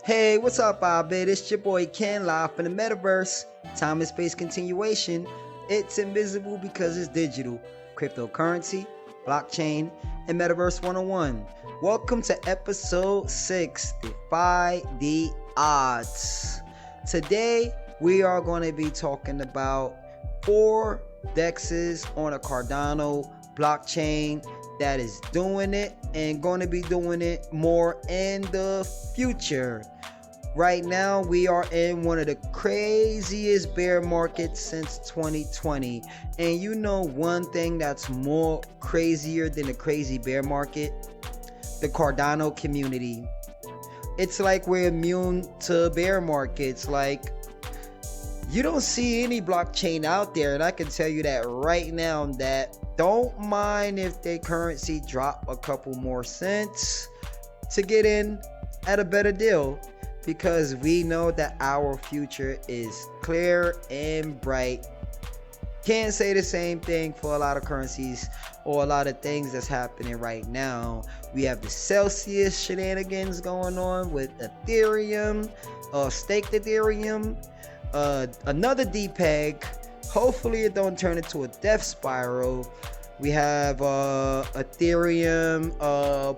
Hey, what's up, iiBiD? It's your boy Ken, live from the Metaverse. Time and space continuation. It's invisible because it's digital. Cryptocurrency, blockchain, and Metaverse 101. Welcome to episode 6, Defy the Odds. Today, we are going to be talking about 4 DEXs on a Cardano blockchain that is doing it and going to be doing it more in the future. Right now, we are in one of the craziest bear markets since 2020. And you know one thing that's more crazier than a crazy bear market? The Cardano community. It's like we're immune to bear markets. Like, you don't see any blockchain out there, and I can tell you that right now, that don't mind if their currency drop a couple more cents to get in at a better deal, because we know that our future is clear and bright. Can't say the same thing for a lot of currencies or a lot of things that's happening right now. We have the Celsius shenanigans going on with Ethereum, staked Ethereum, another DPEG. Hopefully it don't turn into a death spiral. We have Ethereum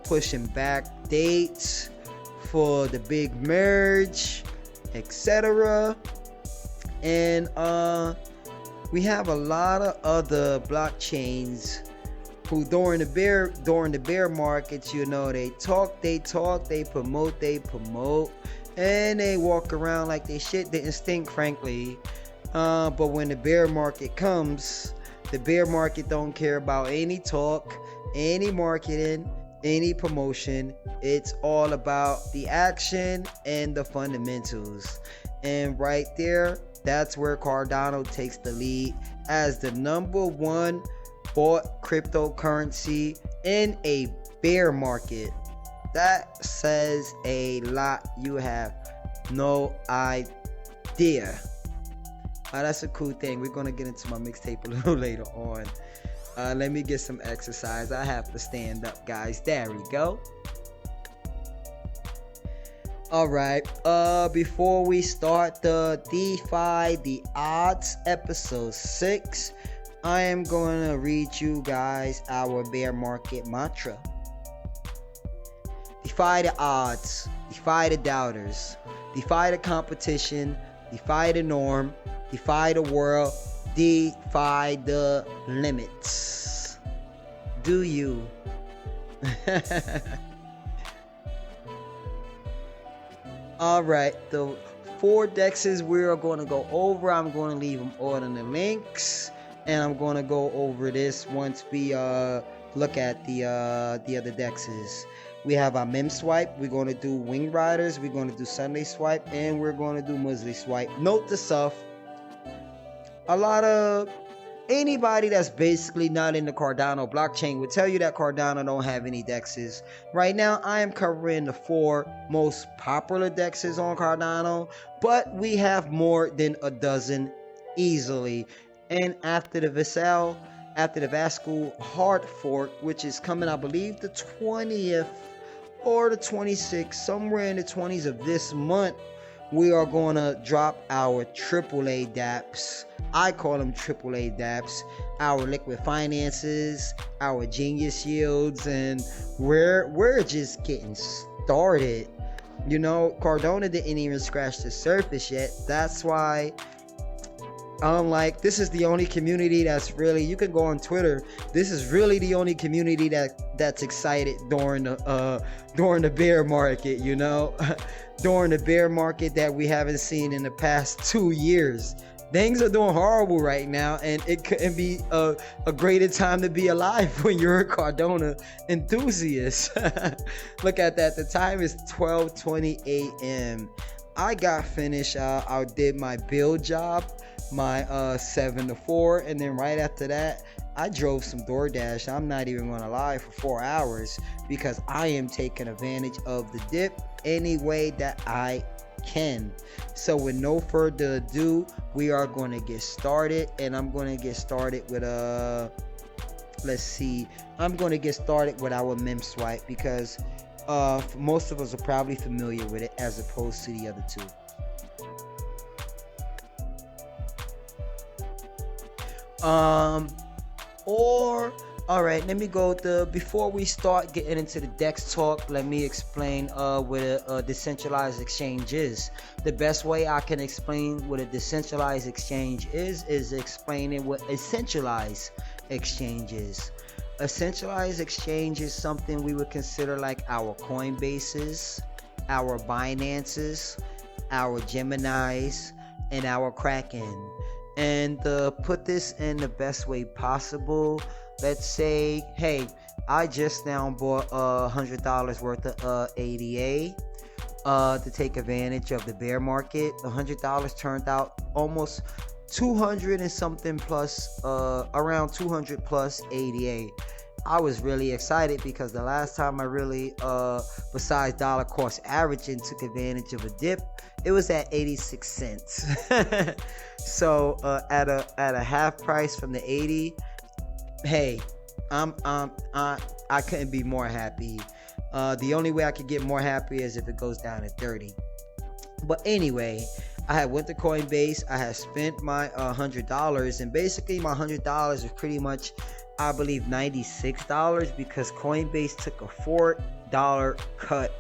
pushing back dates for the big merge, etc. And we have a lot of other blockchains who during the bear markets, you know, they talk, they promote, and they walk around like they shit didn't stink, frankly. But when the bear market comes, the bear market don't care about any talk, any marketing, any promotion. It's all about the action and the fundamentals. And right there, that's where Cardano takes the lead as the number 1 bought cryptocurrency in a bear market. That says a lot. You have no idea. That's a cool thing. We're gonna get into my mixtape a little later on. Let me get some exercise. I have to stand up, guys. There we go. Alright, before we start the Defy the Odds episode 6, I am going to read you guys our bear market mantra. Defy the odds, defy the doubters, defy the competition, defy the norm, defy the world, defy the limits. Do you? Alright, the 4 DEXs we are going to go over. I'm going to leave them all in the links, and I'm going to go over this once we look at the other DEXs. We have our mem swipe. We're going to do wing riders. We're going to do Sunday swipe, and we're going to do Muslim swipe. Note to self: a lot of anybody that's basically not in the Cardano blockchain would tell you that Cardano don't have any DEXs. Right now, I am covering the 4 most popular DEXs on Cardano, but we have more than a dozen easily. And after the Vasco hard fork, which is coming, I believe, the 20th or the 26th, somewhere in the 20s of this month, we are going to drop our AAA dApps. I call them AAA dApps. Our liquid finances, our genius yields, and we're just getting started. You know, Cardano didn't even scratch the surface yet. That's why, this is the only community that's really, you can go on Twitter, this is really the only community that's excited during the bear market, you know. During the bear market that we haven't seen in the past 2 years. Things are doing horrible right now, and it couldn't be a greater time to be alive when you're a Cardano enthusiast. Look at that. The time is 12:20 a.m. I got finished. I did my build job, my 7 to 4, and then right after that, I drove some DoorDash. I'm not even gonna lie, for 4 hours, because I am taking advantage of the dip any way that I can. So with no further ado, we are going to get started, and I'm going to get started with I'm going to get started with our mem swipe, because Most of us are probably familiar with it as opposed to the other two. Or all right, let me go before we start getting into the DEX talk, let me explain what a decentralized exchange is. The best way I can explain what a decentralized exchange is explaining what a centralized exchange is. A centralized exchange is something we would consider like our Coinbases, our Binances, our Geminis, and our Kraken. And put this in the best way possible. Let's say, hey, I just now bought $100 worth of ADA to take advantage of the bear market. $100 turned out almost 200 and something plus, around 200 plus ADA. I was really excited because the last time I really, besides dollar cost averaging, took advantage of a dip, it was at 86 cents. So at a half price from the 80, hey, I couldn't be more happy. The only way I could get more happy is if it goes down to 30. But anyway, I had went to Coinbase. I had spent my $100, and basically my $100 was pretty much, I believe, $96 because Coinbase took a $4 cut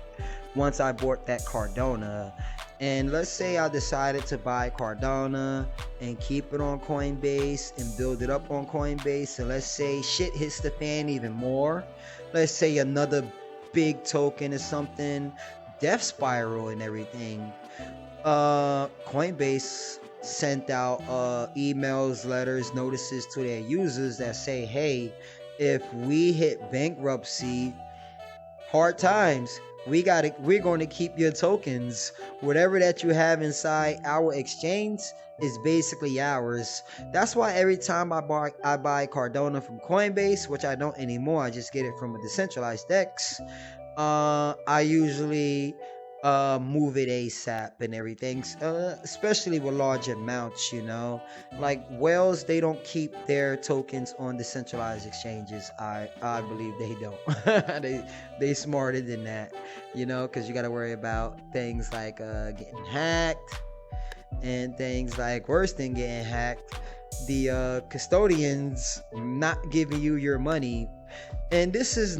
once I bought that Cardano. And let's say I decided to buy Cardano and keep it on Coinbase and build it up on Coinbase. And let's say shit hits the fan even more. Let's say another big token or something, death spiral and everything. Coinbase sent out emails, letters, notices to their users that say, hey, if we hit bankruptcy, hard times, we're going to keep your tokens. Whatever that you have inside our exchange is basically ours. That's why every time I buy Cardano from Coinbase, which I don't anymore, I just get it from a decentralized DEX. I usually move it ASAP and everything, especially with large amounts, you know. Like whales, they don't keep their tokens on decentralized exchanges. I believe they don't. they smarter than that, you know, because you got to worry about things like getting hacked and things like, worse than getting hacked, the custodians not giving you your money. And this is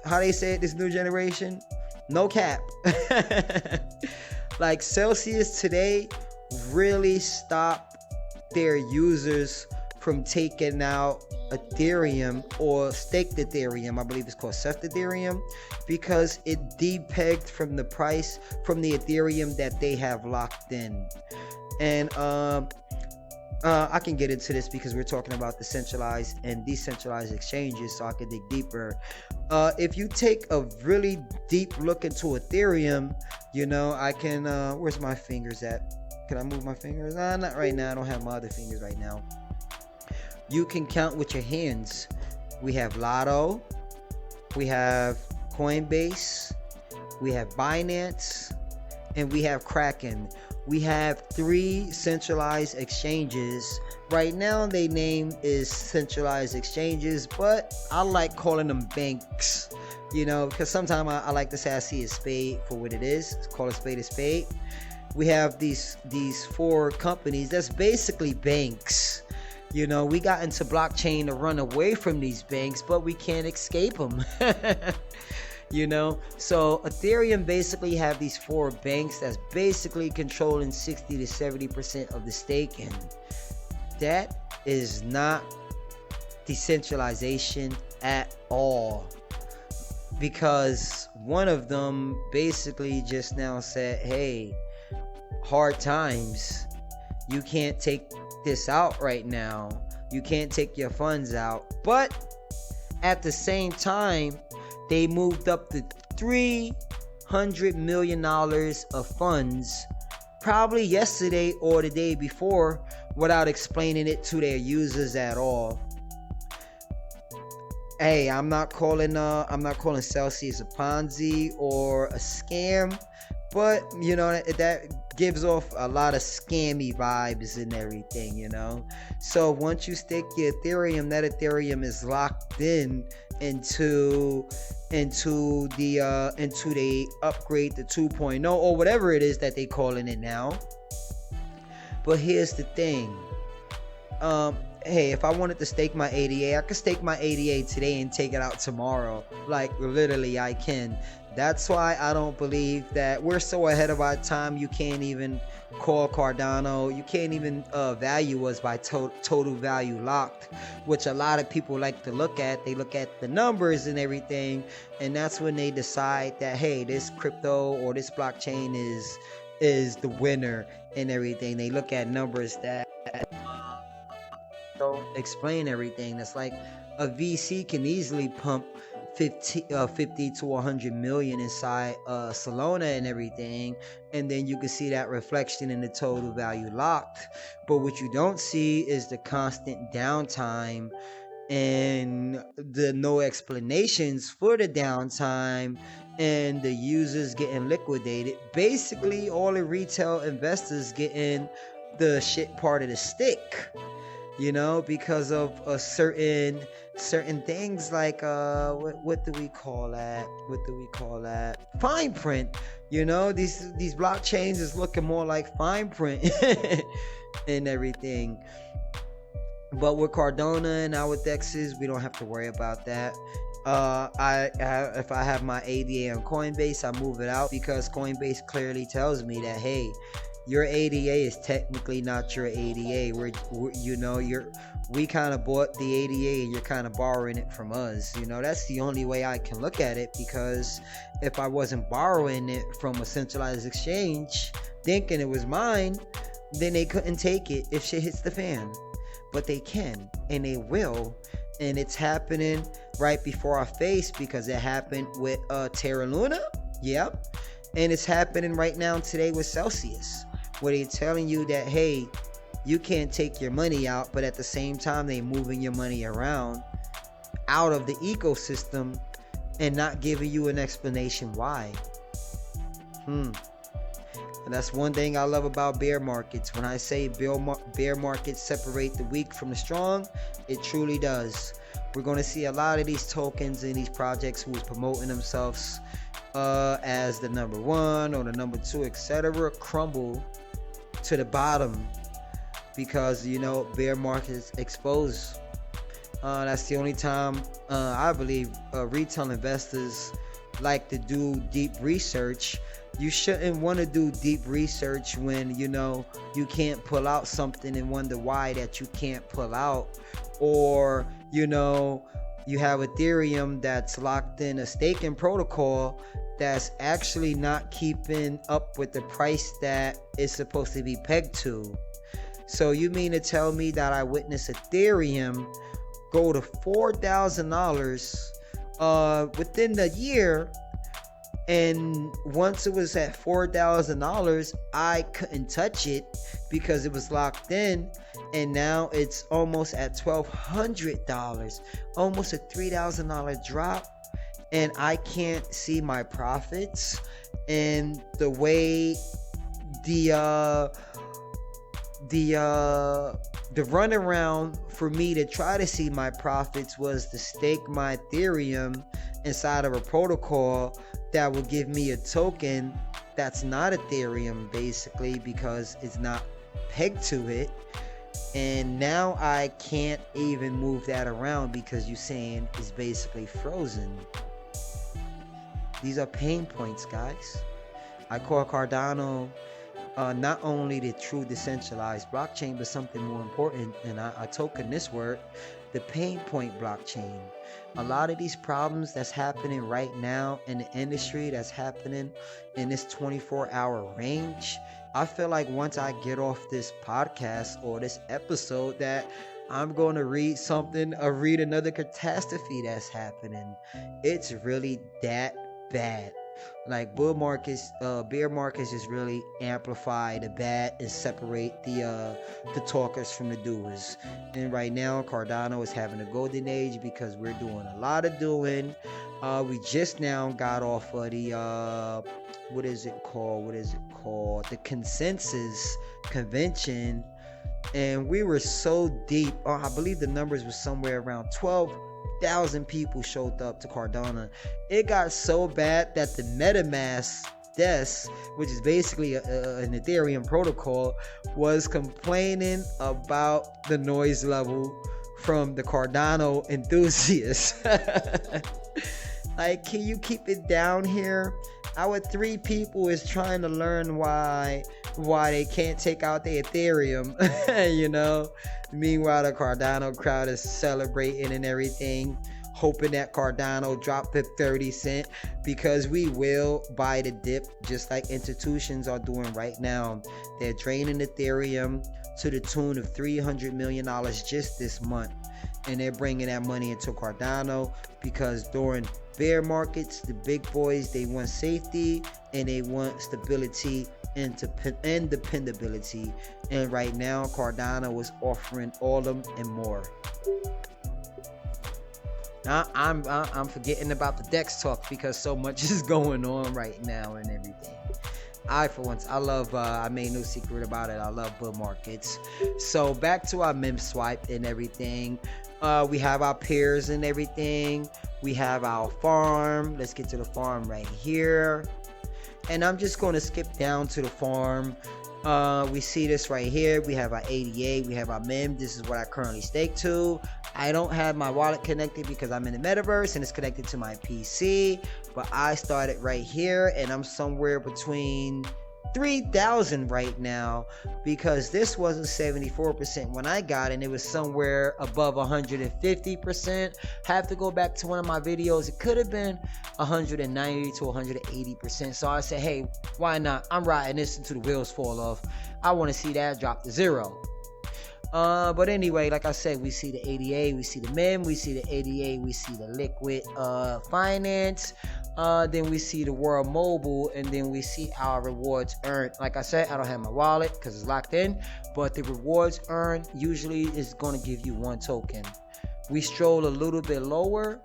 how they say it, this new generation, no cap. Like Celsius today really stopped their users from taking out Ethereum or staked Ethereum. I believe it's called Seth Ethereum, because it depegged from the price from the Ethereum that they have locked in. And I can get into this because we're talking about the centralized and decentralized exchanges, so I can dig deeper. If you take a really deep look into Ethereum, you know, I can, where's my fingers at? Can I move my fingers? Not right now. I don't have my other fingers right now. You can count with your hands. We have Lotto, we have Coinbase, we have Binance, and we have Kraken. We have 3 centralized exchanges. Right now, their name is centralized exchanges, but I like calling them banks, you know, because sometimes I like to say I see a spade for what it is. Call a spade a spade. We have these 4 companies that's basically banks. You know, we got into blockchain to run away from these banks, but we can't escape them. You know, so Ethereum basically have these 4 banks that's basically controlling 60 to 70% of the staking. That is not decentralization at all, because one of them basically just now said, hey, hard times, you can't take this out right now, you can't take your funds out. But at the same time, they moved up to $300 million of funds probably yesterday or the day before without explaining it to their users at all. Hey, I'm not calling Celsius a Ponzi or a scam, But that gives off a lot of scammy vibes and everything. So once you stake your Ethereum, that Ethereum is locked into the upgrade to 2.0 or whatever it is that they calling it now. But here's the thing. Hey, if I wanted to stake my ADA, I could stake my ADA today and take it out tomorrow. Like, literally, I can. That's why I don't believe that we're so ahead of our time. You can't even call Cardano. You can't even value us by total value locked, which a lot of people like to look at. They look at the numbers and everything, and that's when they decide that, hey, this crypto or this blockchain is the winner and everything. They look at numbers that don't explain everything. That's like a VC can easily pump 50 to 100 million inside Solana and everything, and then you can see that reflection in the total value locked. But what you don't see is the constant downtime and the no explanations for the downtime and the users getting liquidated. Basically, all the retail investors getting the shit part of the stick, because of a certain things like what do we call that fine print. These blockchains is looking more like fine print and everything. But with Cardano and our DEXs, we don't have to worry about that. If I have my ADA on Coinbase, I move it out because Coinbase clearly tells me that, hey, your ADA is technically not your ADA. We kind of bought the ADA and you're kind of borrowing it from us. That's the only way I can look at it, because if I wasn't borrowing it from a centralized exchange thinking it was mine, then they couldn't take it if shit hits the fan. But they can, and they will, and it's happening right before our face, because it happened with Terra Luna. Yep. And it's happening right now today with Celsius, where they're telling you that, hey, you can't take your money out, but at the same time they're moving your money around out of the ecosystem and not giving you an explanation why. And that's one thing I love about bear markets. When I say bear markets separate the weak from the strong, it truly does. We're going to see a lot of these tokens and these projects who is promoting themselves as the number one or the number two, etc., crumble to the bottom because bear markets expose. That's the only time I believe retail investors like to do deep research. You shouldn't want to do deep research when you can't pull out something and wonder why that you can't pull out, or you have Ethereum that's locked in a staking protocol that's actually not keeping up with the price that it's supposed to be pegged to. So you mean to tell me that I witnessed Ethereum go to $4,000 within the year, and once it was at $4,000, I couldn't touch it because it was locked in, and now it's almost at $1,200, almost a $3,000 drop, and I can't see my profits. And the way the runaround for me to try to see my profits was to stake my Ethereum inside of a protocol that will give me a token that's not Ethereum, basically, because it's not pegged to it. And now I can't even move that around because you're saying it's basically frozen. These are pain points, guys. I call Cardano not only the true decentralized blockchain, but something more important, and I token this word, the pain point blockchain. A lot of these problems that's happening right now in the industry, that's happening in this 24-hour range, I feel like once I get off this podcast or this episode that I'm going to read another catastrophe that's happening. It's really that bad. Like bear markets just really amplify the bad and separate the talkers from the doers. And right now, Cardano is having a golden age because we're doing a lot of doing. We just now got off of what is it called? The consensus convention, and we were so deep. I believe the numbers were somewhere around 12,000 people showed up to Cardano. It got so bad that the MetaMask desk, which is basically an Ethereum protocol, was complaining about the noise level from the Cardano enthusiasts. Like, can you keep it down here? Our 3 people is trying to learn why they can't take out the Ethereum. You know, meanwhile the Cardano crowd is celebrating and everything, hoping that Cardano drop to 30 cents, because we will buy the dip just like institutions are doing right now. They're draining Ethereum to the tune of $300 million just this month, and they're bringing that money into Cardano because during bear markets, the big boys, they want safety and they want stability and dependability. And right now Cardano is offering all of them and more. Now I'm forgetting about the DEX talk because so much is going on right now and everything. For once, I love, I made no secret about it, I love bull markets. So back to our meme swipe and everything. We have our peers and everything. We have our farm. Let's get to the farm right here. And I'm just going to skip down to the farm. We see this right here. We have our ADA. We have our meme. This is what I currently stake to. I don't have my wallet connected because I'm in the metaverse and it's connected to my PC. But I started right here and I'm somewhere between 3,000 right now, because this wasn't 74% when I got it, and it was somewhere above 150%. Have to go back to one of my videos. It could have been 190 to 180%. So I said, hey, why not? I'm riding this until the wheels fall off. I want to see that drop to 0. But anyway, like I said, we see the ADA, we see the meme, we see the ADA, we see the liquid finance, then we see the world mobile, and then we see our rewards earned. Like I said, I don't have my wallet because it's locked in, but the rewards earned usually is going to give you 1 token. We stroll a little bit lower,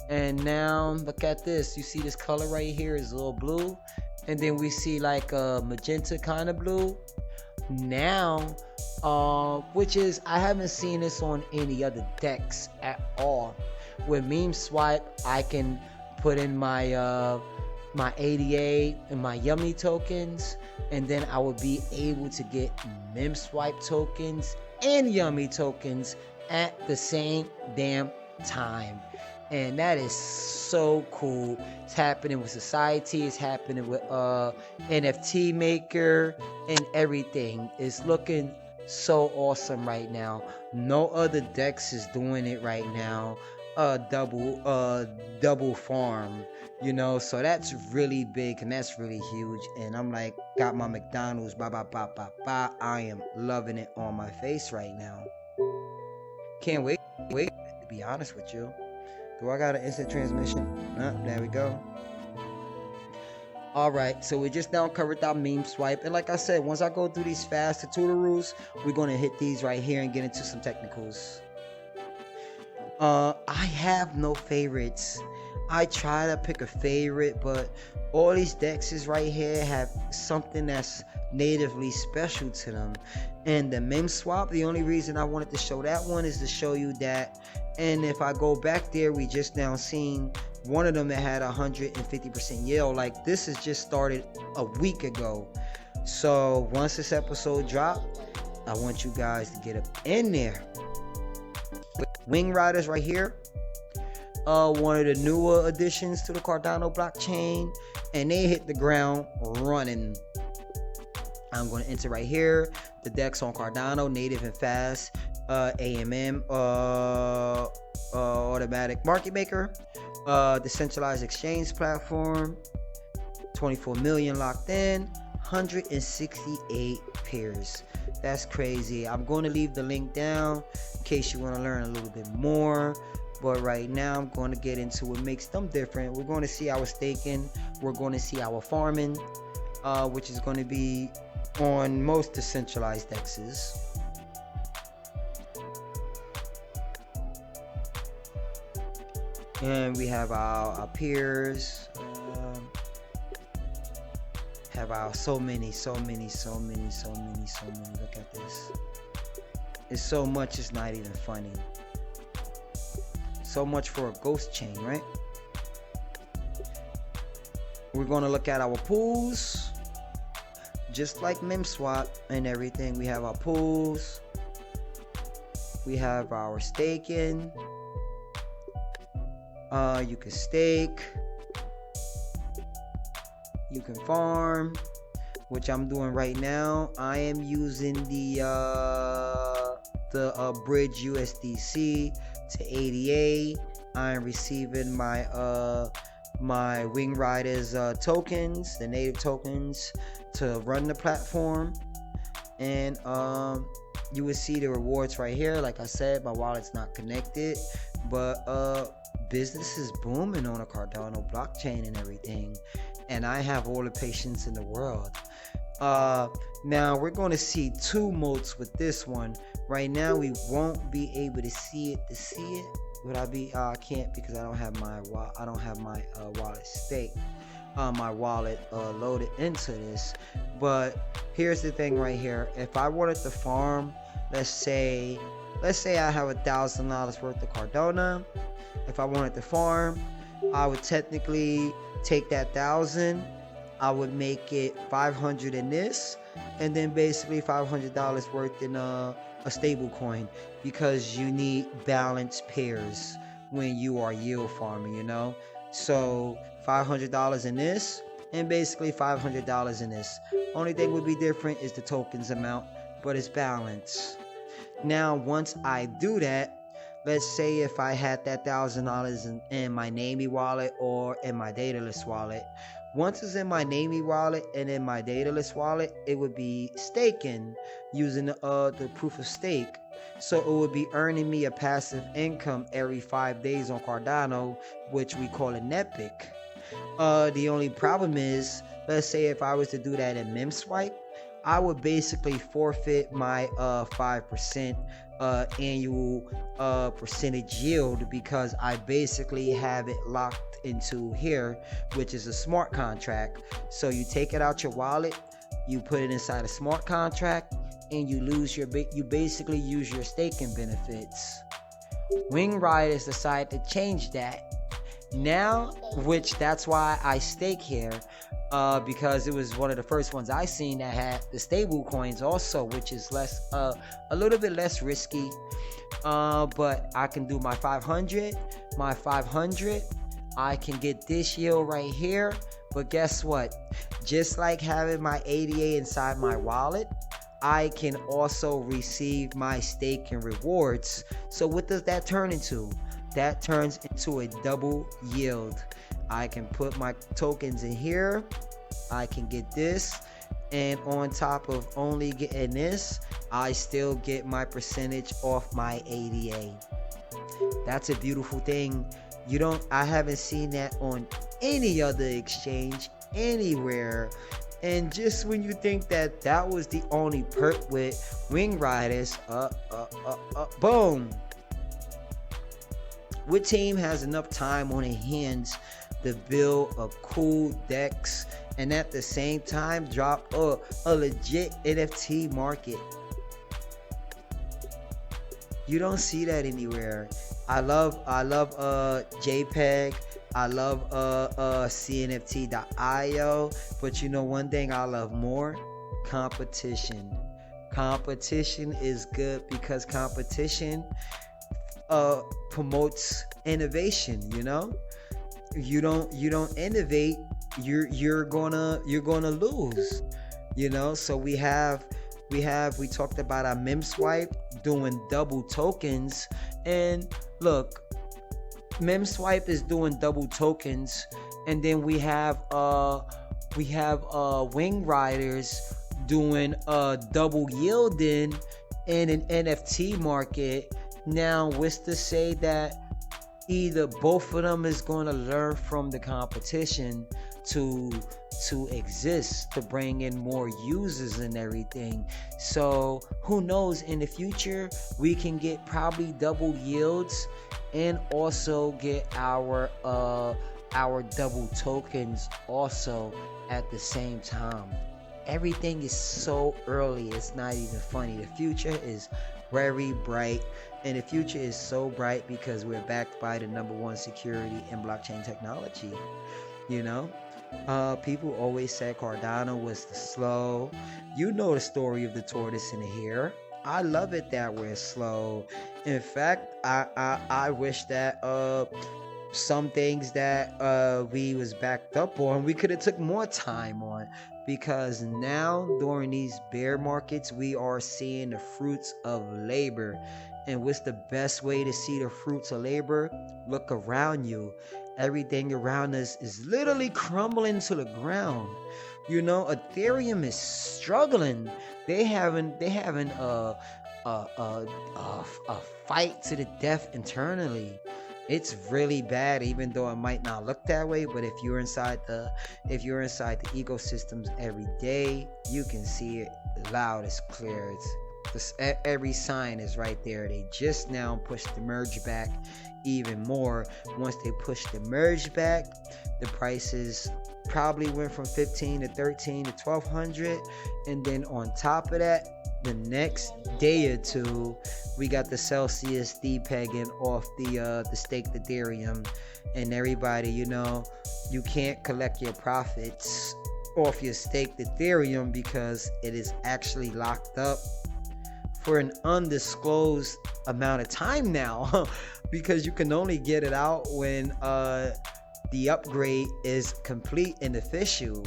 and now look at this. You see this color right here is a little blue, and then we see like a magenta kind of blue now, which is, I haven't seen this on any other decks at all. With meme swipe, I can put in my my ADA and my yummy tokens, and then I will be able to get meme swipe tokens and yummy tokens at the same damn time. And that is so cool. It's happening with Society, it's happening with NFT Maker, and everything. It's looking so awesome right now. No other DEX is doing it right now. Double farm, you know, so that's really big and that's really huge. And I'm like, got my McDonald's, I am loving it on my face right now. Can't wait to be honest with you. Do I got an instant transmission? There we go. Alright, so we just now covered that meme swipe. And like I said, once I go through these fast tutorials, we're going to hit these right here and get into some technicals. I have no favorites. I try to pick a favorite, but all these dexes right here have something that's natively special to them. And the meme swap, the only reason I wanted to show that one is to show you that. And if I go back there, we just now seen one of them that had 150% yield. Like, this has just started a week ago. So once this episode drop, I want you guys to get up in there. Wing Riders right here, one of the newer additions to the Cardano blockchain, and they hit the ground running. I'm going to enter right here the DEX on Cardano, native and fast, AMM, automatic market maker, decentralized exchange platform, 24 million locked in, 168 pairs. That's crazy. I'm going to leave the link down in case you want to learn a little bit more. But right now I'm going to get into what makes them different. We're going to see our staking. We're going to see our farming, which is going to be on most decentralized DEXs. And we have our peers. Have our so many. Look at this. It's so much, it's not even funny. So much for a ghost chain, right? We're going to look at our pools. Just like MemSwap and everything, we have our pools. We have our staking. You can stake. You can farm, which I'm doing right now. I am using the bridge USDC to ADA. I am receiving my my Wing Riders tokens, the native tokens, to run the platform. And you will see the rewards right here. Like I said, my wallet's not connected, but business is booming on a Cardano blockchain and everything, and I have all the patience in the world. Now we're going to see two modes with this one. Right now we won't be able to see it but I can't because I don't have my wallet staked, my wallet loaded into this. But here's the thing right here. If I wanted to farm, let's say I have $1,000 worth of Cardano. If I wanted to farm, I would technically take that 1,000, I would make it 500 in this, and then basically $500 worth in a stable coin, because you need balanced pairs when you are yield farming, you know. So $500 in this and basically $500 in this. Only thing would be different is the tokens amount, but it's balanced. Now once I do that, let's say if I had that $1,000 in my Namey wallet or in my Daedalus wallet. Once it's in my Namey wallet and in my Daedalus wallet, it would be staking using the proof of stake. So it would be earning me a passive income every 5 days on Cardano, which we call an epic. The only problem is, let's say if I was to do that in MemSwipe, I would basically forfeit my 5% annual percentage yield, because I basically have it locked into here, which is a smart contract. So you take it out your wallet, you put it inside a smart contract, and you basically use your staking benefits. Wing Riders decided to change that now, which that's why I stake here, because it was one of the first ones I seen that had the stable coins also, which is less a little bit less risky. But I can do my 500, I can get this yield right here. But guess what? Just like having my ADA inside my wallet, I can also receive my staking rewards. So what does that turn into? That turns into a double yield. I can put my tokens in here, I can get this, and on top of only getting this, I still get my percentage off my ADA. That's a beautiful thing. I haven't seen that on any other exchange anywhere. And just when you think that that was the only perk with Wing Riders, boom. What team has enough time on their hands to build a cool DEX and at the same time drop a legit NFT market? You don't see that anywhere. I love JPEG. I love CNFT.io. But you know one thing I love more? Competition. Competition is good because competition promotes innovation. You know, you don't innovate, you're gonna lose. You know, so we talked about our MemSwipe doing double tokens, and look, MemSwipe is doing double tokens, and then we have Wing Riders doing double yielding in an NFT market. Now, what's to say that either both of them is going to learn from the competition to exist, to bring in more users and everything? So who knows, in the future we can get probably double yields and also get our our double tokens also at the same time. Everything is so early, it's not even funny. The future is very bright, and the future is so bright because we're backed by the number one security in blockchain technology. You know, people always said Cardano was the slow. You know the story of the tortoise and the hare. I love it that we're slow. In fact, I wish that some things that we was backed up on, we could have took more time on, because now during these bear markets we are seeing the fruits of labor. And what's the best way to see the fruits of labor? Look around you. Everything around us is literally crumbling to the ground. You know, Ethereum is struggling. They having a fight to the death internally. It's really bad, even though it might not look that way. But if you're inside the ecosystems every day, you can see it loud as clear. Every sign is right there. They just now pushed the merge back even more. Once they push the merge back, the prices probably went from 15 to 13 to 1200, and then on top of that, the next day or two, we got the Celsius depegging off the staked Ethereum, and everybody, you know, you can't collect your profits off your staked Ethereum because it is actually locked up for an undisclosed amount of time now, because you can only get it out when the upgrade is complete and official.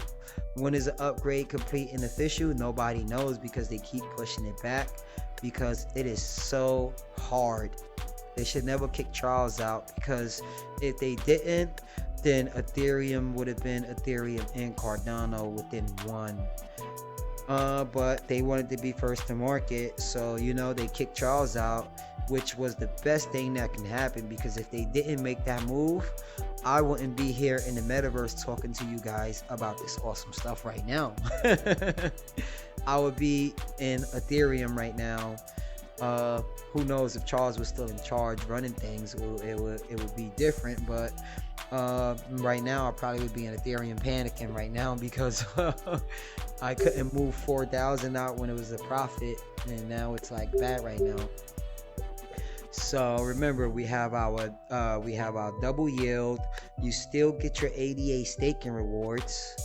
When is an upgrade complete and official? Nobody knows, because they keep pushing it back because it is so hard. They should never kick Charles out, because if they didn't, then Ethereum would have been Ethereum and Cardano within one. But they wanted to be first to market, so you know, they kicked Charles out, which was the best thing that can happen, because if they didn't make that move, I wouldn't be here in the metaverse talking to you guys about this awesome stuff right now. I would be in Ethereum right now. Who knows if Charles was still in charge running things, it would be different. But right now I probably would be in Ethereum panicking right now, because I couldn't move 4,000 out when it was a profit, and now it's like bad right now. So remember, we have our double yield. You still get your ADA staking rewards.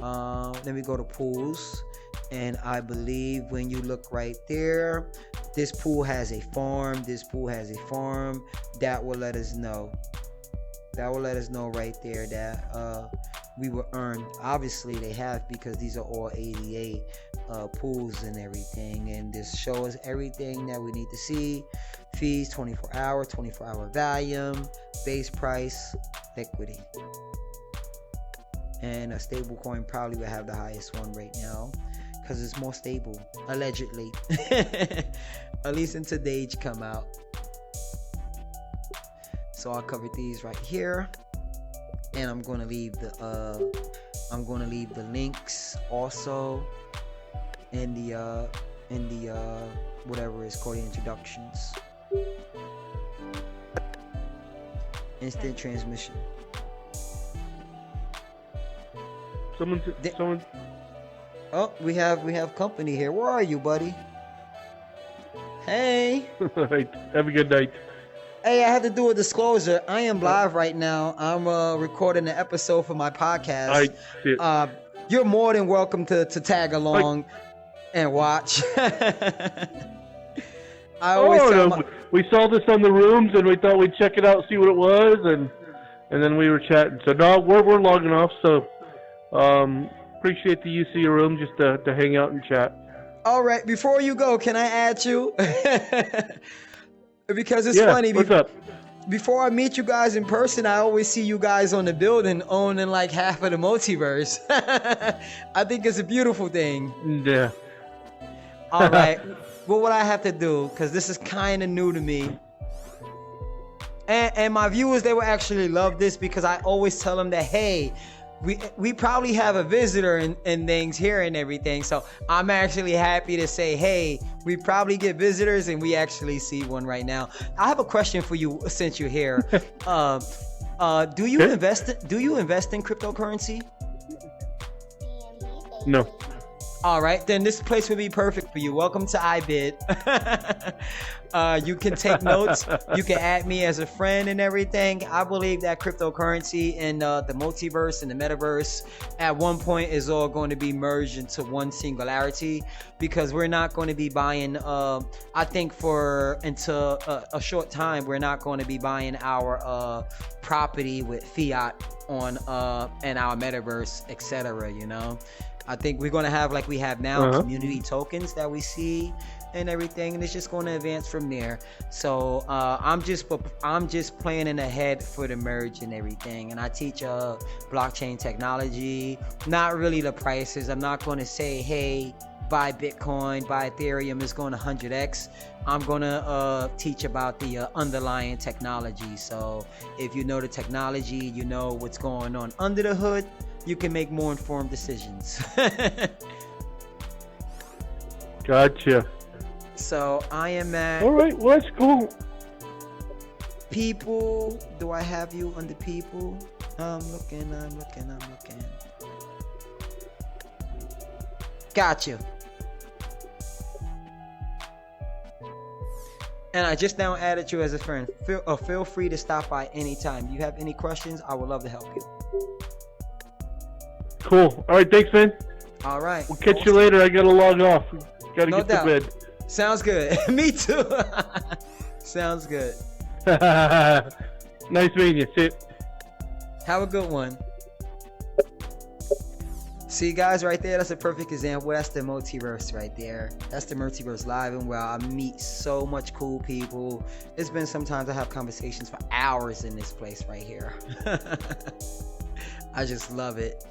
Let me go to pools, and I believe when you look right there, this pool has a farm. This pool has a farm. That will let us know. That will let us know right there that we will earn. Obviously they have, because these are all ADA pools and everything, and this shows everything that we need to see. Fees, 24 hour volume, base price, liquidity, and a stable coin probably will have the highest one right now, because it's more stable, allegedly. At least until Dage come out. So I covered these right here, and I'm gonna leave the links also in the whatever is called the introductions. Instant transmission. Someone. Oh, we have company here. Where are you, buddy? Hey. Have a good night. Hey, I have to do a disclosure. I am live right now. I'm recording an episode for my podcast. I see it. You're more than welcome to tag along and watch. We saw this on the rooms, and we thought we'd check it out, see what it was, and then we were chatting. So no, we're logging off. So appreciate the use of your room just to hang out and chat. All right, before you go, can I add you? Because it's funny. What's up? Before I meet you guys in person, I always see you guys on the building owning like half of the multiverse. I think it's a beautiful thing. Yeah. All right. Well, what I have to do, because this is kind of new to me, and my viewers, they will actually love this, because I always tell them that, hey, we probably have a visitor and things here and everything. So I'm actually happy to say, hey, we probably get visitors, and we actually see one right now. I have a question for you since you're here. Do you Okay. invest in cryptocurrency? No. All right, then this place would be perfect for you. Welcome to iiBiD. You can take notes. You can add me as a friend and everything. I believe that cryptocurrency and the multiverse and the metaverse at one point is all going to be merged into one singularity, because we're not going to be buying, I think until a short time, we're not going to be buying our property with fiat on and our metaverse, etc. You know, I think we're going to have, like we have now, community tokens that we see and everything, and it's just going to advance from there. So I'm just planning ahead for the merge and everything, and I teach blockchain technology, not really the prices. I'm not going to say, hey, buy Bitcoin, buy Ethereum, it's going to 100x. I'm going to teach about the underlying technology. So if you know the technology, you know what's going on under the hood, you can make more informed decisions. Gotcha. So I am at All right, well, that's cool. people. Do I have you under people? I'm looking. Gotcha. And I just now added you as a friend. Feel free to stop by anytime. You have any questions, I would love to help you. Cool. All right, thanks, man. All right. We'll catch you later. I got to log off. Got to No get doubt. to bed. Sounds good. Me too. Sounds good. Nice meeting you. See you. Have a good one. See, guys, right there, that's a perfect example. That's the multiverse right there. That's the multiverse live, and where I meet so much cool people. It's been sometimes I have conversations for hours in this place right here. I just love it.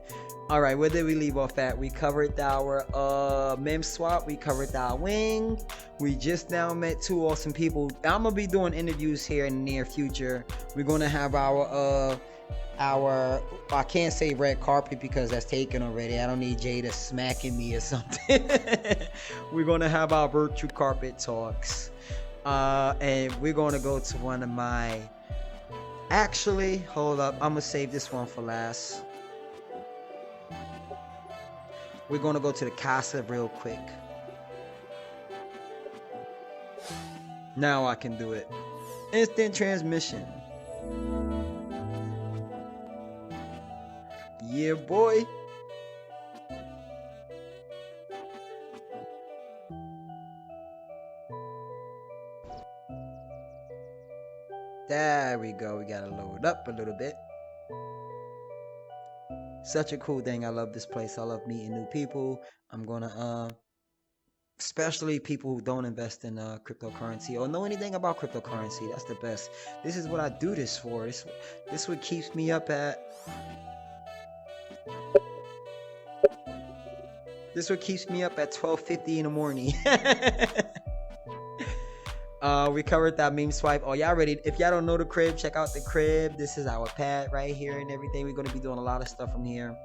All right, where did we leave off at? We covered our mem swap. We covered our wing. We just now met two awesome people. I'm gonna be doing interviews here in the near future. We're gonna have our I can't say red carpet because that's taken already. I don't need Jada smacking me or something. We're gonna have our virtual carpet talks, and we're gonna go to one of my. Actually, hold up. I'm gonna save this one for last. We're gonna go to the casa real quick. Now I can do it. Instant transmission. Yeah, boy. There we go. We gotta load up a little bit. Such a cool thing. I love this place. I love meeting new people. I'm gonna especially people who don't invest in cryptocurrency or know anything about cryptocurrency. That's the best. This is what I do this for. This what keeps me up at. This what keeps me up at 12:50 in the morning. We covered that meme swipe. Oh, y'all ready? If y'all don't know the crib, check out the crib. This is our pad right here and everything. We're gonna be doing a lot of stuff from here.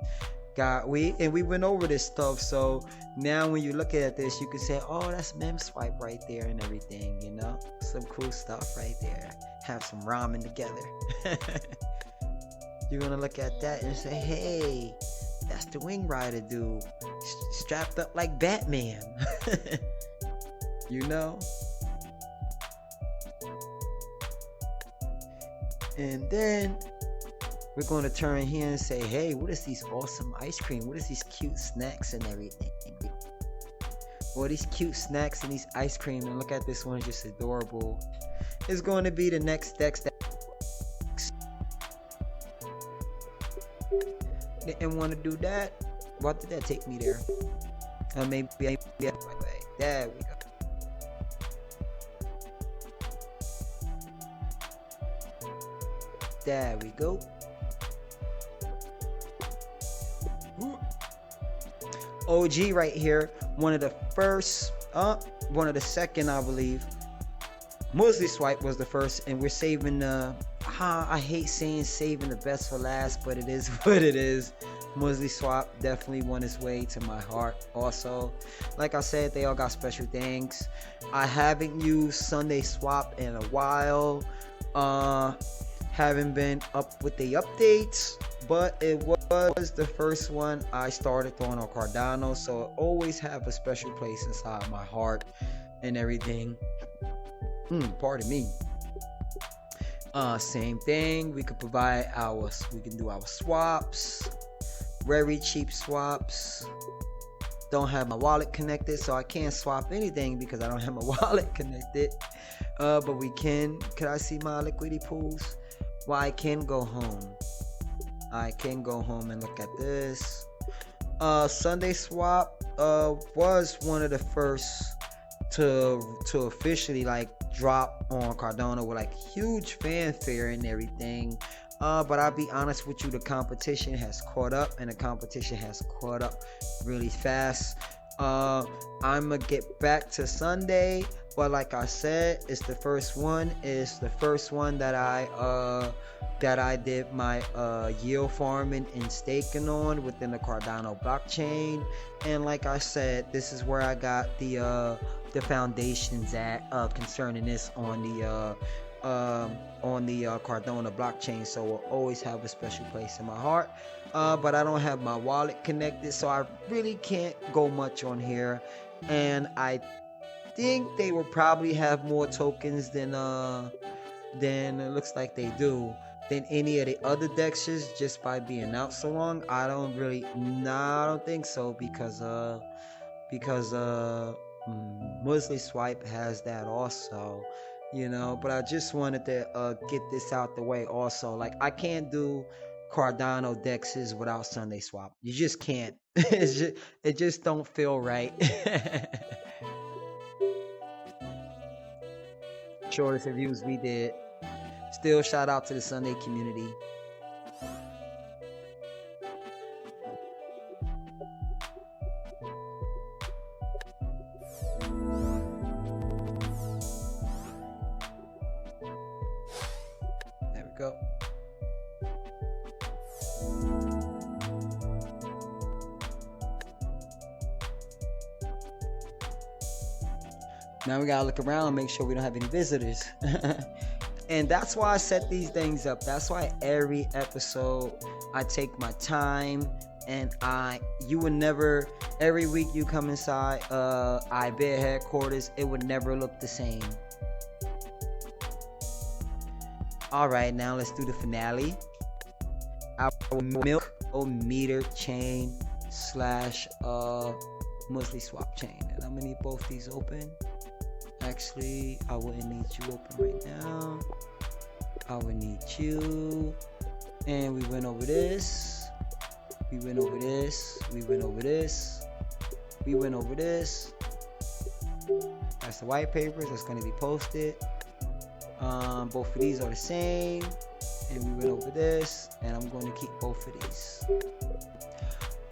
We went over this stuff, so now when you look at this, you can say, oh, that's mem swipe right there and everything, you know? Some cool stuff right there. Have some ramen together. You're gonna look at that and say, hey, that's the Wing Rider dude, strapped up like Batman. You know? And then we're going to turn here and say, hey, what is these awesome ice cream? What is these cute snacks and everything? All these cute snacks and these ice cream. And look at this one, just adorable. It's going to be the next text. Didn't want to do that. Why did that take me there? Maybe I get my way. There we go. There we go. OG right here. One of the first, one of the second, I believe. Musli Swipe was the first, and we're saving the. I hate saying saving the best for last, but it is what it is. Musli Swap definitely won its way to my heart. Also, like I said, they all got special things. I haven't used Sunday Swap in a while. haven't been up with the updates, but it was the first one I started throwing on Cardano, so it always have a special place inside my heart and everything. Pardon me. Same thing. We can do our swaps, very cheap swaps. Don't have my wallet connected, so I can't swap anything because I don't have my wallet connected. But we can. Can I see my liquidity pools? Well, I can go home. I can go home and look at this. Sunday swap was one of the first to officially like drop on Cardano with like huge fanfare and everything. But I'll be honest with you, the competition has caught up, and the competition has caught up really fast. I'm gonna get back to Sunday, but like I said, it's the first one. It's the first one that I did my yield farming and staking on within the Cardano blockchain. And like I said, this is where I got the foundations at concerning this on the Cardano blockchain, so will always have a special place in my heart. But I don't have my wallet connected, so I really can't go much on here. And I think they will probably have more tokens than it looks like they do than any of the other dexes, just by being out so long. I don't think so, because Muslim Swipe has that also, but I just wanted to get this out the way also. Like, I can't do Cardano dexes without Sunday swap. You just can't. It just don't feel right. Shortest reviews we did. Still, shout out to the Sunday community. There we go. Now we gotta look around and make sure we don't have any visitors. And that's why I set these things up. That's why every episode I take my time, and you would never, every week you come inside iiBiD headquarters, it would never look the same. Alright, now let's do the finale. Our milk meter chain / Muslim swap chain. And I'm gonna need both these open. Actually, I wouldn't need you open right now. I would need you. And we went over this. We went over this. We went over this. We went over this. That's the white papers that's going to be posted. Both of these are the same. And we went over this. And I'm going to keep both of these.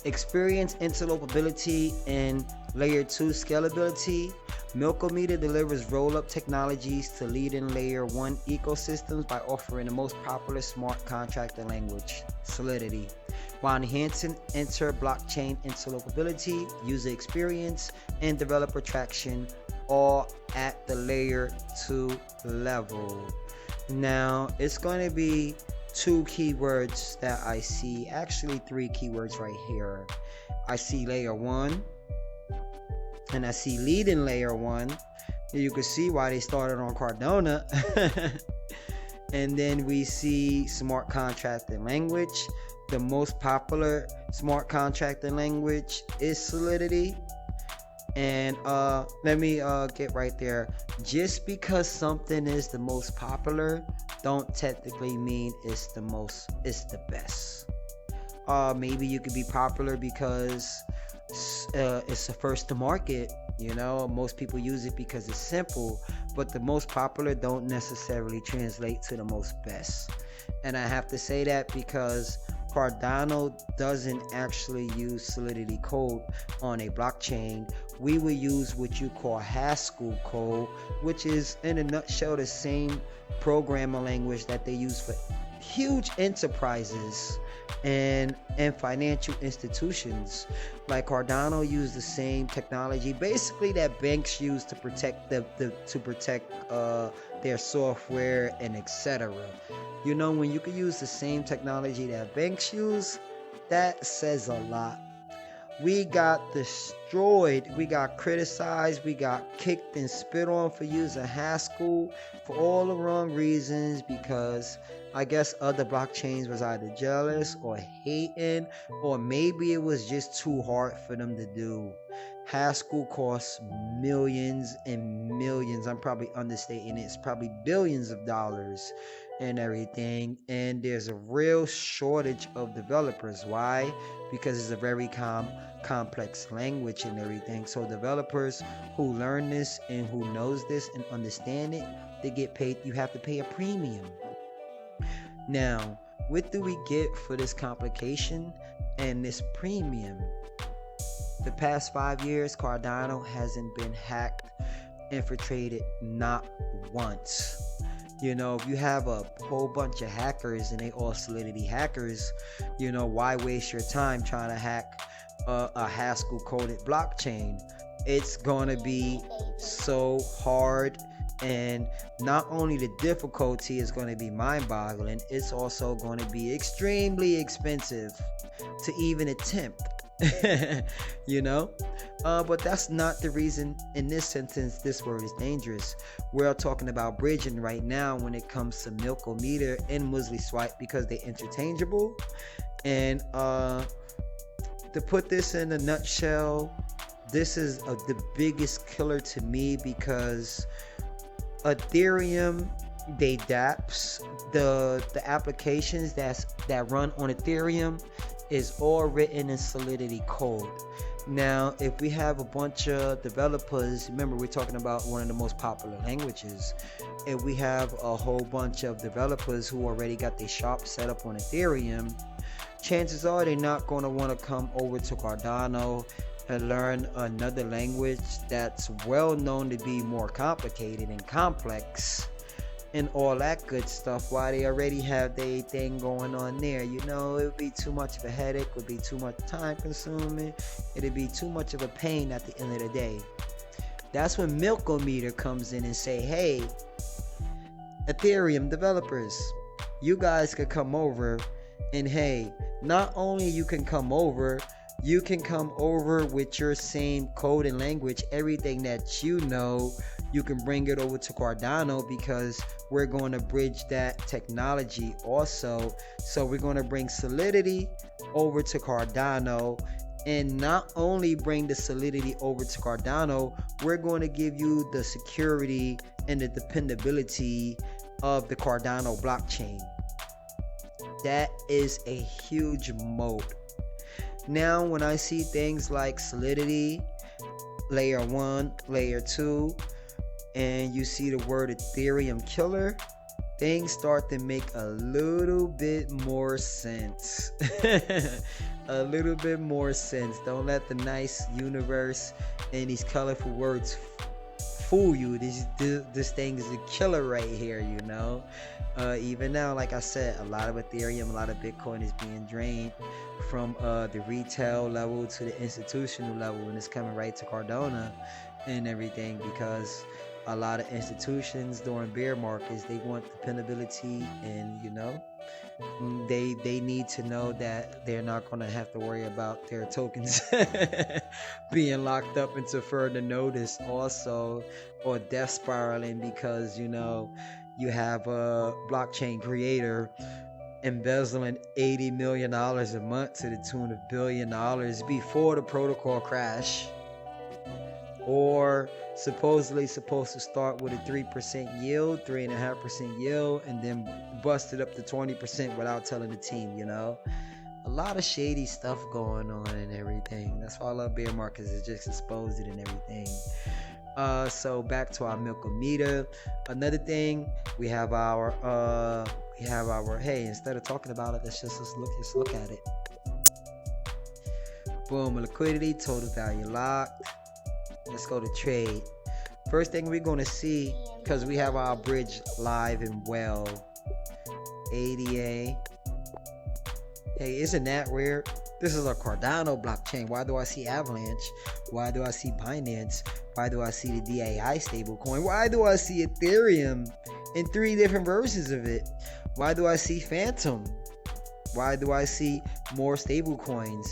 Experience interlopability and layer 2 scalability. Milkometer delivers roll-up technologies to leading layer 1 ecosystems by offering the most popular smart contract language, Solidity, while enhancing inter-blockchain interlopability, user experience, and developer traction, all at the layer 2 level. Now, it's going to be 2 keywords that I see, actually 3 keywords right here. I see layer 1. And I see leading layer 1. You can see why they started on Cardano. And then we see smart contracting language. The most popular smart contracting language is Solidity. And let me get right there. Just because something is the most popular don't technically mean it's the best. Maybe you could be popular because it's the first to market. Most people use it because it's simple, but the most popular don't necessarily translate to the most best. And I have to say that because Cardano doesn't actually use Solidity code on a blockchain. We will use what you call Haskell code, which is in a nutshell the same programming language that they use for huge enterprises and financial institutions. Like Cardano use the same technology basically that banks use to protect their software and etc. You know, when you can use the same technology that banks use, that says a lot. We got destroyed, we got criticized, we got kicked and spit on for using Haskell for all the wrong reasons, because I guess other blockchains was either jealous or hating, or maybe it was just too hard for them to do. Haskell costs millions and millions. I'm probably understating it. It's probably billions of dollars and everything. And there's a real shortage of developers. Why? Because it's a very complex language and everything. So developers who learn this and who knows this and understand it, they get paid. You have to pay a premium. Now, what do we get for this complication and this premium? The past 5 years, Cardano hasn't been hacked, infiltrated, not once. You know, if you have a whole bunch of hackers and they all Solidity hackers, you know, why waste your time trying to hack a Haskell coded blockchain? It's gonna be so hard, and not only the difficulty is going to be mind-boggling, it's also going to be extremely expensive to even attempt. You know, but that's not the reason in this sentence this word is dangerous. We're talking about bridging right now when it comes to Milkometer and Muesli Swipe, because they're interchangeable. And to put this in a nutshell, this is the biggest killer to me, because Ethereum, they dApps, the applications that run on Ethereum is all written in Solidity code. Now, if we have a bunch of developers, remember we're talking about one of the most popular languages, if we have a whole bunch of developers who already got their shop set up on Ethereum, chances are they're not going to want to come over to Cardano and learn another language that's well known to be more complicated and complex and all that good stuff, while they already have their thing going on there. You know, it would be too much of a headache, it would be too much time consuming, it'd be too much of a pain at the end of the day. That's when Milkometer comes in and say, hey, Ethereum developers, you guys could come over, and hey, not only you can come over, you can come over with your same code and language, everything that you know, you can bring it over to Cardano, because we're going to bridge that technology also. So we're going to bring Solidity over to Cardano, and not only bring the Solidity over to Cardano, we're going to give you the security and the dependability of the Cardano blockchain. That is a huge moat. Now, when I see things like Solidity, layer 1, layer 2, and you see the word Ethereum killer, things start to make a little bit more sense. A little bit more sense. Don't let the nice universe and these colorful words fool you. This thing is a killer right here, you know. Even now, like I said, a lot of Ethereum, a lot of Bitcoin is being drained from the retail level to the institutional level, and it's coming right to Cardano and everything, because a lot of institutions during bear markets, they want dependability, and you know, they need to know that they're not going to have to worry about their tokens being locked up into further notice also, or death spiraling, because you know, you have a blockchain creator embezzling $80 million a month to the tune of $1 billion before the protocol crash, or supposedly supposed to start with a 3% yield, 3.5% yield, and then bust it up to 20% without telling the team. You know, a lot of shady stuff going on and everything. That's why I love bear markets, it just exposed it and everything. So back to our Milkometer. Another thing, we have our hey, instead of talking about it, let's look at it. Boom, liquidity, total value locked. Let's go to trade. First thing we're going to see, because we have our bridge live and well, ADA, Hey, isn't that weird? This is a Cardano blockchain. Why do I see Avalanche? Why do I see Binance? Why do I see the DAI stablecoin? Why do I see Ethereum in 3 different versions of it? Why do I see Phantom? Why do I see more stablecoins?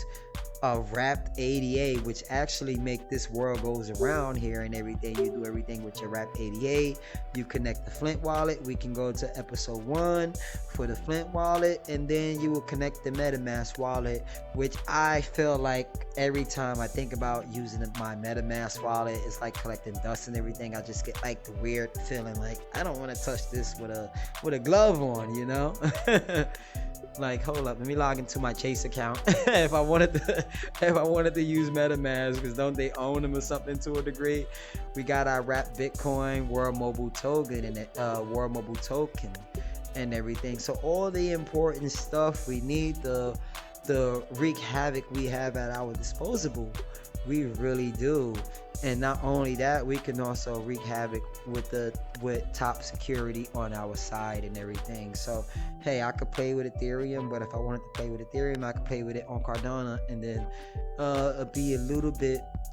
Wrapped ADA, which actually make this world goes around here and everything. You do everything with your wrapped ADA. You connect the Flint wallet. We can go to episode 1 for the Flint wallet, and then you will connect the MetaMask wallet, which I feel like every time I think about using my MetaMask wallet, it's like collecting dust and everything. I just get like the weird feeling like I don't want to touch this with a glove on, you know. Like, hold up, let me log into my Chase account if I wanted to use MetaMask, because don't they own them or something to a degree? We got our wrapped Bitcoin World Mobile Token and everything. So all the important stuff we need to wreak havoc we have at our disposal. We really do. And not only that, we can also wreak havoc with top security on our side and everything. So hey, I could play with Ethereum, but if I wanted to play with Ethereum, I could play with it on Cardano, and then be a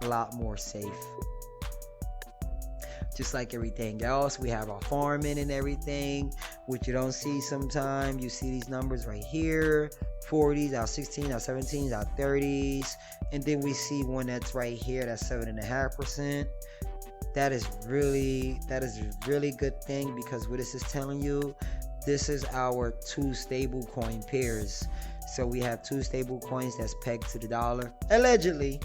lot more safe. Just like everything else, we have our farming and everything, which you don't see sometimes. You see these numbers right here, 40s, our 16s, our 17s, our 30s, and then we see one that's right here, that's 7.5%. That is a really good thing, because what this is telling you, this is our 2 stable coin pairs. So we have 2 stable coins that's pegged to the dollar, allegedly.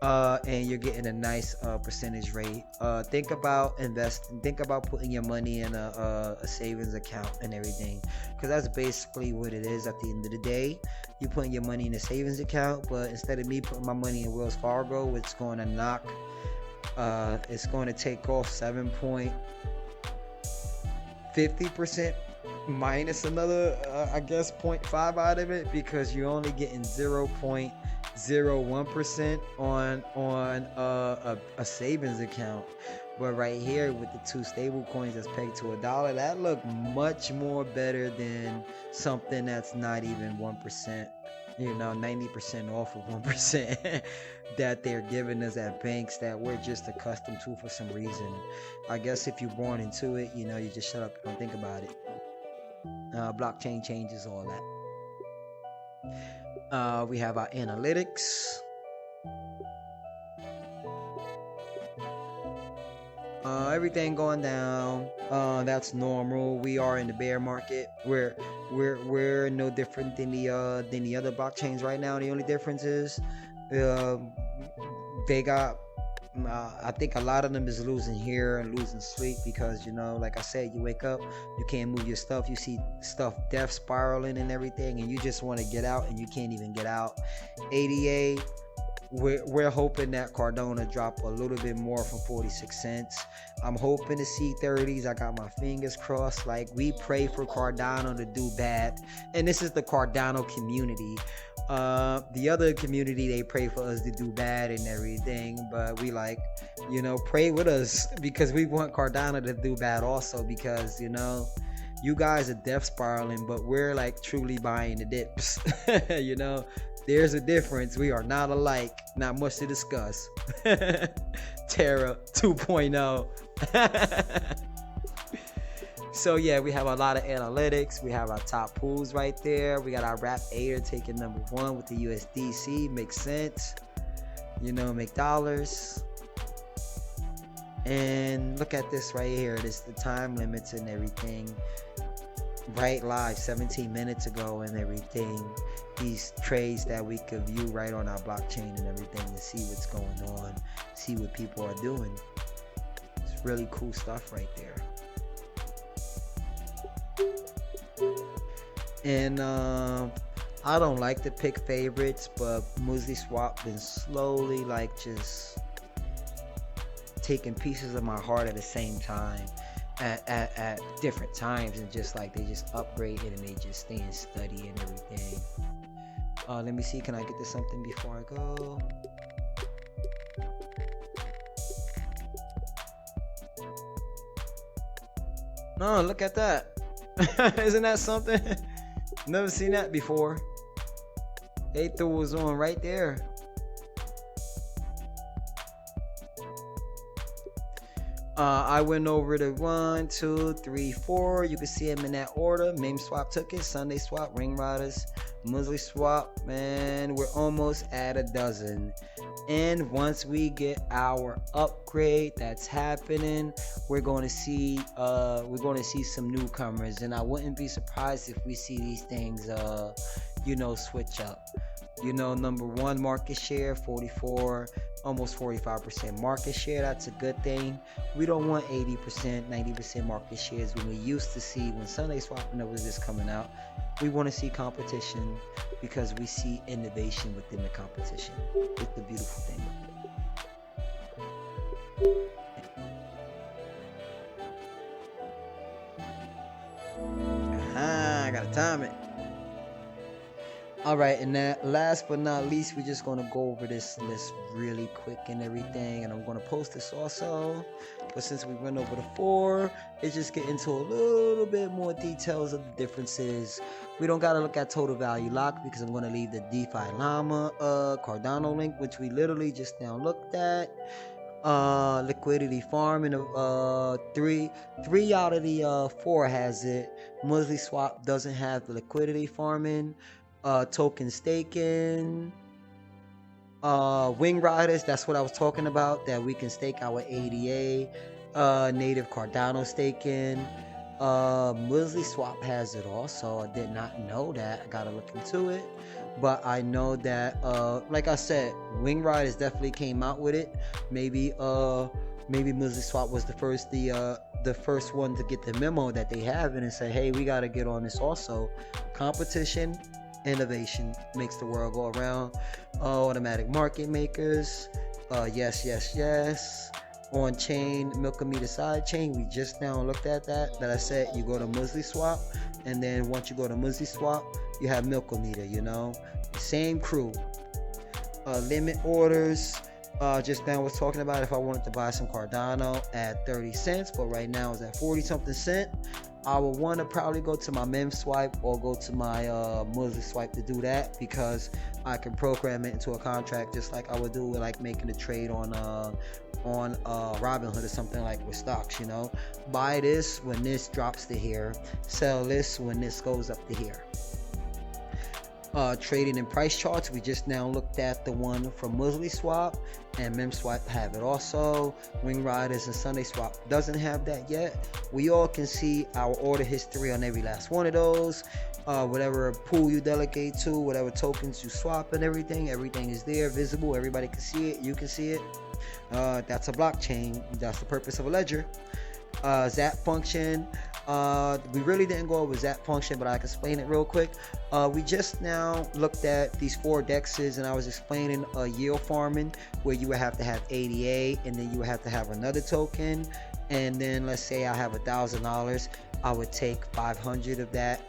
And you're getting a nice percentage rate. Think about investing. Think about putting your money in a savings account and everything, because that's basically what it is. At the end of the day, you putting your money in a savings account, but instead of me putting my money in Wells Fargo, it's going to knock. It's going to take off 7.50% minus another, I guess, 0.5 out of it, because you're only getting 0.01% on a savings account. But right here with the 2 stable coins that's pegged to $1, that look much more better than something that's not even 1%, 90% off of 1% that they're giving us at banks that we're just accustomed to for some reason. I guess if you're born into it, you just shut up and don't think about it. Blockchain changes all that. We have our analytics. Everything going down. That's normal. We are in the bear market. We're no different than the other blockchains right now. The only difference is they got. I think a lot of them is losing hair and losing sleep, because like I said, you wake up, you can't move your stuff, you see stuff death spiraling and everything, and you just want to get out and you can't even get out. ADA, we're hoping that Cardano drop a little bit more from 46 cents. I'm hoping to see 30s. I got my fingers crossed. Like, we pray for Cardano to do bad, and this is the Cardano community. The other community, they pray for us to do bad and everything, but we pray with us, because we want Cardano to do bad also, because you guys are death spiraling, but we're truly buying the dips. There's a difference. We are not alike. Not much to discuss. Terra 2.0. So yeah, we have a lot of analytics. We have our top pools right there. We got our wrap ADA taking number 1 with the USDC. Makes sense. Make dollars. And look at this right here. This the time limits and everything. Right live 17 minutes ago and everything. These trades that we could view right on our blockchain and everything to see what's going on, see what people are doing. It's really cool stuff right there. And I don't like to pick favorites, but Muesli Swap been slowly just taking pieces of my heart at the same time, at different times, and they just upgrade it and they just stay and study and everything. Let me see, can I get to something before I go? Oh, look at that. Isn't that something? Never seen that before. They threw us on right there. I went over to 1, 2, 3, 4. You can see them in that order. Meme swap took it. Sunday swap, ring riders, Muslim swap. Man, we're almost at a dozen. And once we get our upgrade that's happening, we're going to see some newcomers. And I wouldn't be surprised if we see these things switch up. Number one market share, 44, almost 45% market share. That's a good thing. We don't want 80%, 90% market shares when we used to see when Sunday swapping was just coming out. We want to see competition because we see innovation within the competition. It's the beautiful thing. I gotta time it. All right, and that last but not least, we're just gonna go over this list really quick and everything, and I'm gonna post this also. But since we went over the 4, it's just get into a little bit more details of the differences. We don't gotta look at total value lock because I'm gonna leave the DeFi Llama Cardano link, which we literally just now looked at. Liquidity farming, 3 out of the 4 has it. Muslim swap doesn't have the liquidity farming. Token staking, wing riders, that's what I was talking about, that we can stake our ADA, native Cardano staking. Muslim swap has it also. I did not know that. I gotta look into it, but I know that like I said, wing riders definitely came out with it. Maybe Muslim swap was the first one to get the memo that they have and say, hey, we gotta get on this also. Competition, innovation makes the world go around. Automatic market makers, yes. On chain, Milkometer side chain, we just now looked at that I said you go to Muslim swap, and then once you go to Muslim swap, you have Milkometer, same crew. Limit orders, just now was talking about if I wanted to buy some Cardano at 30 cents, but right now it's at 40 something cent. I would want to probably go to my mem swipe or go to my Muslim swipe to do that, because I can program it into a contract just like I would do with like making a trade on Robinhood or something, like with stocks. Buy this when this drops to here, sell this when this goes up to here. Trading in price charts, we just now looked at the one from Muslim swap, and memswipe have it also. Wing riders and Sunday swap doesn't have that yet. We all can see our order history on every last one of those. Whatever pool you delegate to, whatever tokens you swap and everything is there, visible. Everybody can see it. You can see it. That's a blockchain. That's the purpose of a ledger. Zap function, we really didn't go over Zap function, but I can explain it real quick. We just now looked at these 4 dexes, and I was explaining yield farming, where you would have to have ADA, and then you would have to have another token, and then let's say I have $1,000, I would take 500 of that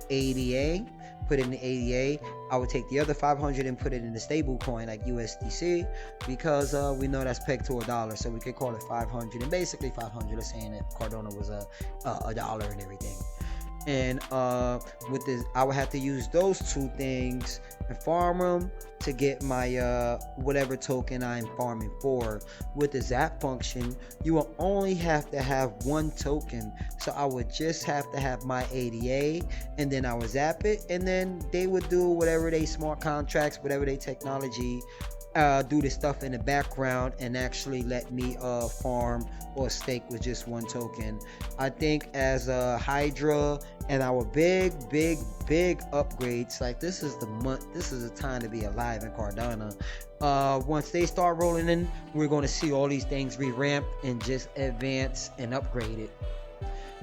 ADA, put it in the ADA. I would take the other 500 and put it in the stable coin like USDC, because we know that's pegged to $1, so we could call it 500. And basically 500 is saying that Cardano was a dollar and everything. And with this, I would have to use those 2 things and farm them to get my whatever token I'm farming for. With the Zap function, you will only have to have 1 token, so I would just have to have my ADA, and then I would zap it, and then they would do whatever they smart contracts, whatever they technology, do the stuff in the background and actually let me farm or stake with just 1 token. I think as Hydra and our big upgrades, like this is the time to be alive in Cardano. Once they start rolling in, we're going to see all these things re-ramp and just advance and upgrade it.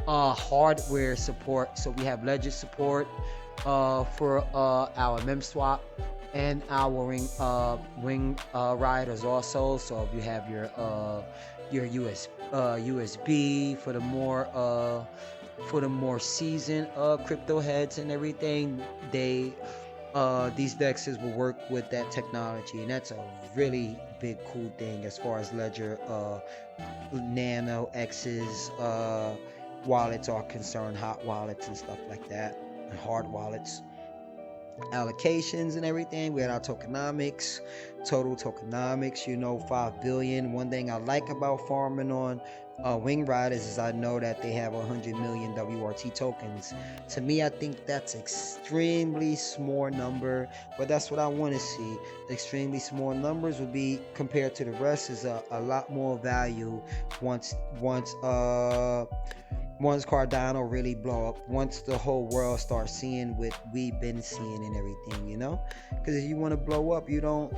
Hardware support, so we have ledger support for our memswap and our wing riders also. So if you have your USB for the more seasoned crypto heads and everything, these dexes will work with that technology, and that's a really big cool thing as far as ledger nano x's wallets are concerned, hot wallets and stuff like that, and hard wallets. allocations and everything. We had our tokenomics, total tokenomics, 5 billion. One thing I like about farming on Wing Riders is I know that they have 100 million WRT tokens. To me, I think that's extremely small number, but that's what I want to see. Extremely small numbers would be, compared to the rest, is a lot more value once Cardano really blow up, once the whole world starts seeing what we've been seeing and everything, because if you want to blow up, you don't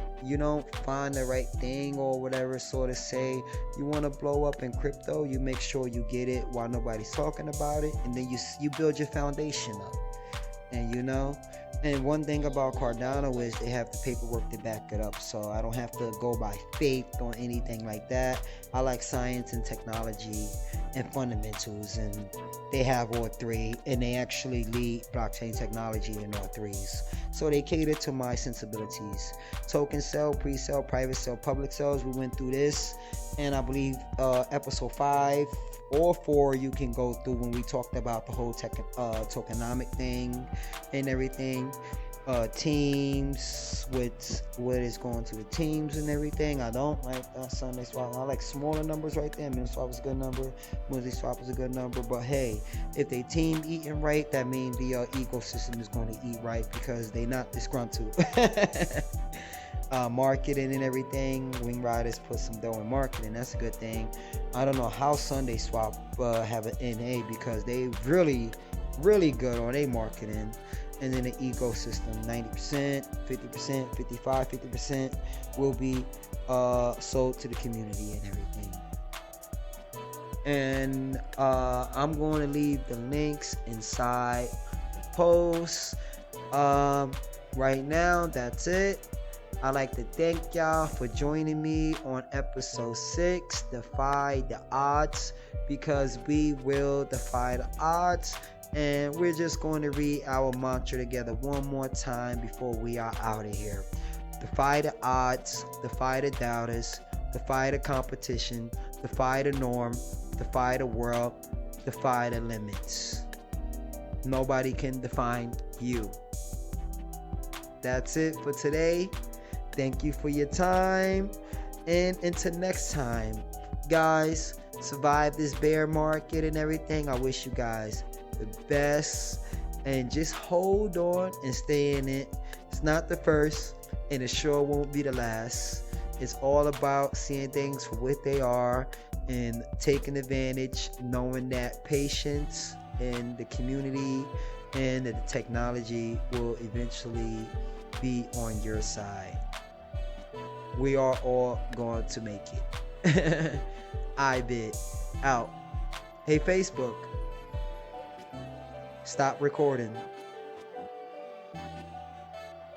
find the right thing or whatever, sort of say. You want to blow up in crypto, you make sure you get it while nobody's talking about it, and then you build your foundation up. And one thing about Cardano is they have the paperwork to back it up, so I don't have to go by faith on anything like that. I like science and technology and fundamentals, and they have all three, and they actually lead blockchain technology in all threes, so they cater to my sensibilities. Token sale, pre-sale, private sale, public sales, we went through this, and I believe episode 5 or 4 you can go through when we talked about the whole tokenomic thing and everything. Teams, what is going to the teams and everything. I don't like Sunday swap. I like smaller numbers right there. Minute swap is a good number, Wednesday swap is a good number, but hey, if they team eating right, that means the ecosystem is going to eat right, because they not disgruntled. Marketing and everything, Wing Riders put some dough in marketing, that's a good thing. I don't know how Sunday swap have an NA, because they really good on their marketing. And then the ecosystem, 90%, 50%, 55%, 50% will be sold to the community and everything. And I'm going to leave the links inside the post. Right now, that's it. I'd like to thank y'all for joining me on episode 6, Defy the Odds, because we will defy the odds. And we're just going to read our mantra together one more time before we are out of here. Defy the odds, defy the doubters, defy the competition, defy the norm, defy the world, defy the limits. Nobody can define you. That's it for today. Thank you for your time. And until next time, guys, survive this bear market and everything. I wish you guys the best, and just hold on and stay in it. It's not the first, and it sure won't be the last. It's all about seeing things for what they are and taking advantage, knowing that patience and the community and that the technology will eventually be on your side. We are all going to make it. iiBiD out. Hey Facebook, stop recording.